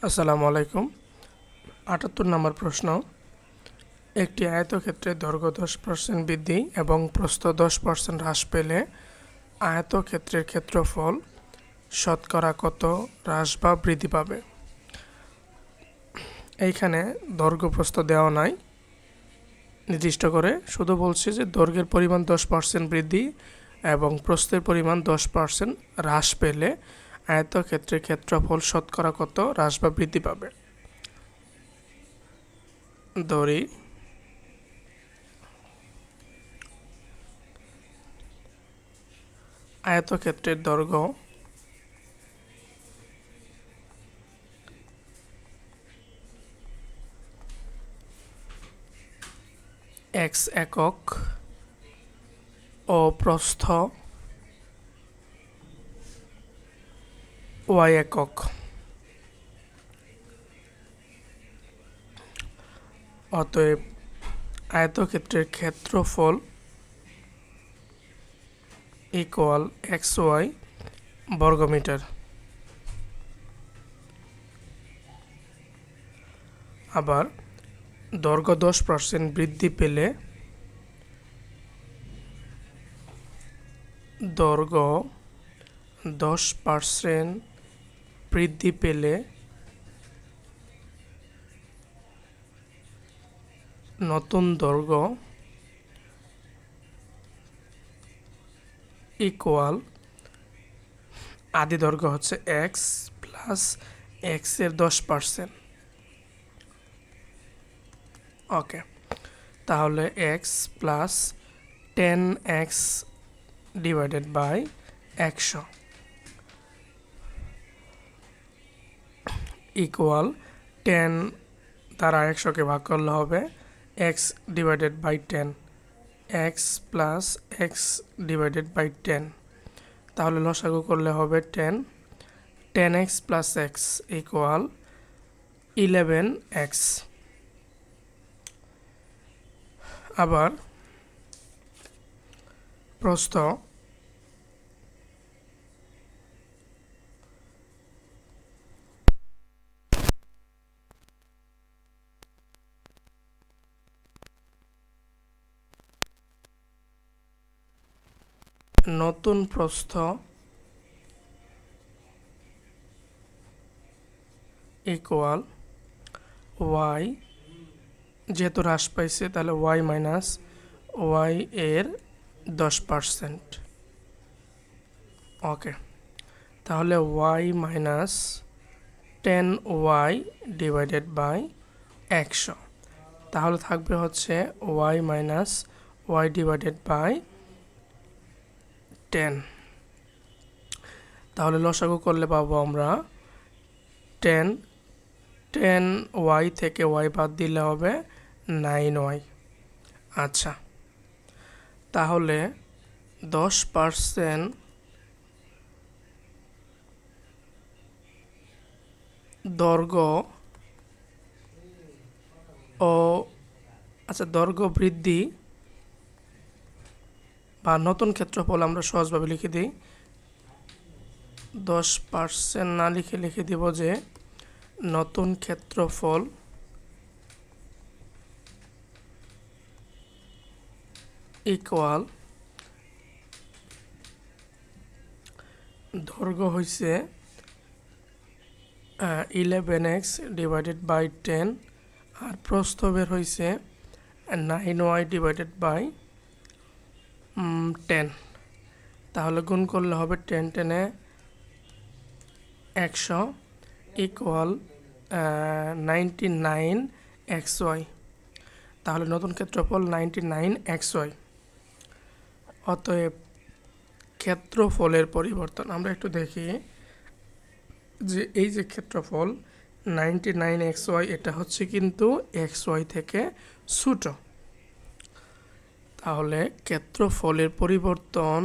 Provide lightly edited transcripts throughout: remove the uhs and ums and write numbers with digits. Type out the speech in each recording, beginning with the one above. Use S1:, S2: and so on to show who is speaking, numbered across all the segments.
S1: আসসালামু আলাইকুম। ৭৮ নম্বর প্রশ্ন, একটি আয়তক্ষেত্রের দৈর্ঘ্য 10% বৃদ্ধি এবং প্রস্থ 10% হ্রাস পেলে আয়তক্ষেত্রের ক্ষেত্রফল শতকরা কত হ্রাস বা বৃদ্ধি পাবে? এইখানে দৈর্ঘ্য প্রস্থ দেওয়া নাই নির্দিষ্ট করে, শুধু বলছে যে দৈর্ঘ্যের পরিমাণ 10% বৃদ্ধি এবং প্রস্থের পরিমাণ 10% হ্রাস পেলে আয়তক্ষেত্রের ক্ষেত্রফল শতকরা কত হ্রাস বা বৃদ্ধি পাবে। ধরি আয়তক্ষেত্রের দৈর্ঘ্য x একক ও প্রস্থ y একক। অতএব আয়তক্ষেত্রের ক্ষেত্রফল ইকুয়াল xy বর্গমিটার। আবার দৈর্ঘ্য 10% বৃদ্ধি পেলে দৈর্ঘ্য 10% বৃদ্ধি পেলে নতুন দৈর্ঘ্য ইকুয়াল আদি দৈর্ঘ্য হচ্ছে x প্লাস x এর 10%। ওকে, তাহলে x plus 10x divided by 100 equal 10 দ্বারা 100কে ভাগ করলে হবে x divided by 10, x plus x divided by 10। তাহলে লসাগু করলে হবে 10, 10x plus x equal 11x। আবার প্রস্থ নতুন প্রস্থ ইকুয়াল y, যেহেতু হ্রাস পাইছে তাহলে y মাইনাস y এর 10%। ওকে, তাহলে y minus 10y divided by 100। তাহলে থাকবে হচ্ছে y minus y divided by 10। তাহলে লসাগু করলে পাবো আমরা 10, 10y থেকে y বাদ দিলে হবে 9y। আচ্ছা, তাহলে 10% দৈর্ঘ্য ও দৈর্ঘ্য বৃদ্ধি বা নতুন ক্ষেত্রফল আমরা সহজভাবে লিখে দিই। 10% না লিখে দিব যে নতুন ক্ষেত্রফল ইকুয়াল দৈর্ঘ্য হইছে 11x ডিভাইডেড বাই 10 আর প্রস্থ বের হইছে 9y ডিভাইডেড বাই 10। তাহলে গুণ করলে হবে 10 10 100 ইকুয়াল 99xy। তাহলে নতুন ক্ষেত্রফল 99xy। অতএব ক্ষেত্রফলের পরিবর্তন আমরা একটু দেখি যে এই যে ক্ষেত্রফল 99xy, এটা হচ্ছে কিন্তু xy থেকে ছোট। তাহলে ক্ষেত্রফলের পরিবর্তন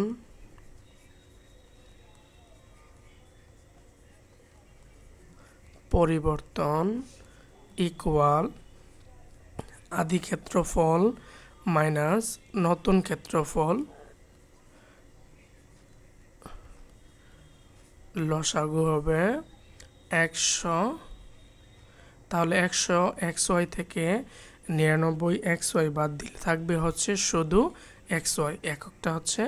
S1: ইকুয়াল আদি ক্ষেত্রফল মাইনাস নতুন ক্ষেত্রফল, লসাগু হবে 100 তাহলে 100 xy থেকে 99 xy বাদ দিলে থাকবে হচ্ছে শুধু xy। এককটা হচ্ছে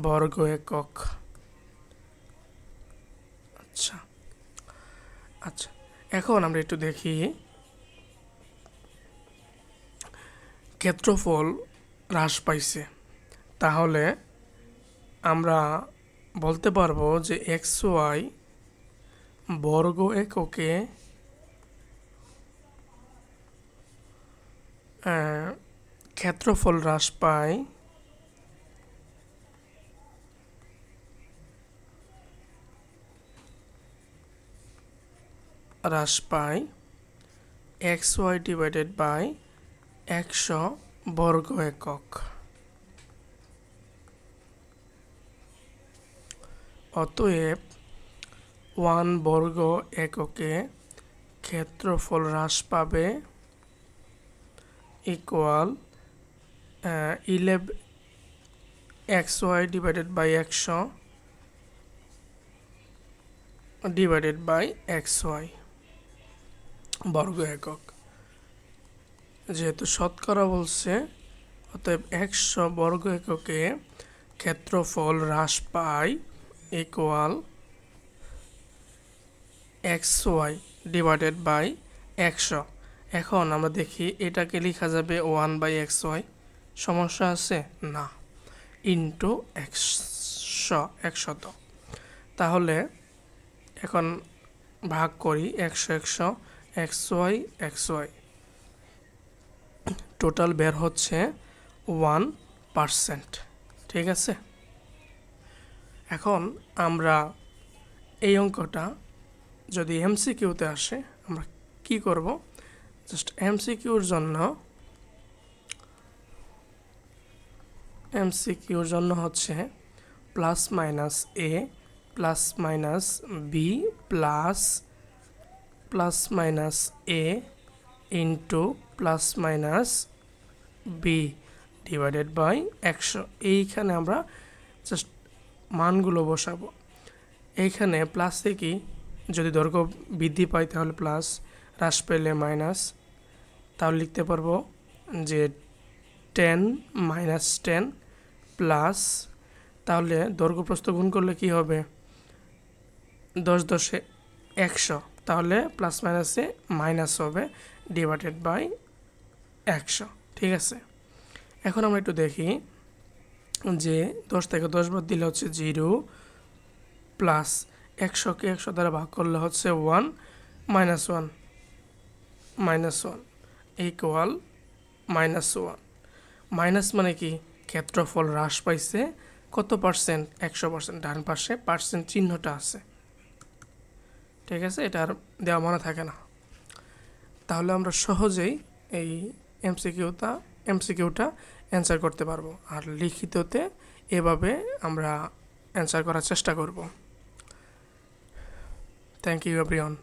S1: বর্গ একক। আচ্ছা আচ্ছা, এখন আমরা একটু দেখি ক্ষেত্রফল হ্রাস পাইছে। তাহলে আমরা বলতে পারবো যে xy বর্গ এককে ক্ষেত্রফল হ্রাস পায় xy ডিভাইডেড বাই 100 বর্গ একক। অতএব 1 বর্গ এককে ক্ষেত্রফল হ্রাস পাবে equal 11 xy divided by 100 divided by xy বর্গ একক। যেহেতু শতকরা বলছে, অতএব 100 বর্গ এককে ক্ষেত্রফল হ্রাস পায় ইকুয়াল xy ডিভাইডেড বাই 100। এখন আমরা দেখি এটাকে লেখা যাবে 1/xy, সমস্যা আছে না, ইন্টু 100। তাহলে এখন ভাগ করি 100 xy, টোটাল বের হচ্ছে 1%। ঠিক আছে, এখন আমরা এই অঙ্কটা যদি এমসিকিউতে আসে আমরা কি করব, জাস্ট এমসিকিউর জন্য হচ্ছে plus minus A plus minus B plus minus A into plus minus B divided by 100। এইখানে আমরা জাস্ট মানগুলো বসাবো। এইখানে প্লাসে কি, যদি দৈর্ঘ্য বৃদ্ধি পায় তাহলে প্লাস, হ্রাস পেলে মাইনাস। তাহলে লিখতে পারবো যে 10 মাইনাস 10 প্লাস, তাহলে দৈর্ঘ্য প্রস্থ গুণ করলে কি হবে 10 10 100, তাহলে প্লাস মাইনাসে মাইনাস হবে ডিভাইডেড বাই 100। ঠিক আছে, এখন আমরা একটু দেখি যে 10 থেকে 10 বাদ দিলে হচ্ছে 0 প্লাস 100কে 100 দ্বারা ভাগ করলে হচ্ছে 1 মাইনাস 1 ইকুয়াল -1। মাইনাস মানে কি, ক্ষেত্রফল হ্রাস পাইছে কত পার্সেন্ট, 100%। ডান পাশে পার্সেন্ট চিহ্নটা আছে। ঠিক আছে, এটা আর দেওয়া মনে থাকে না। তাহলে আমরা সহজেই এই এমসিকিউটা অ্যান্সার করতে পারবো। আর লিখিততে এভাবে আমরা অ্যান্সার করার চেষ্টা করব। Thank you everyone.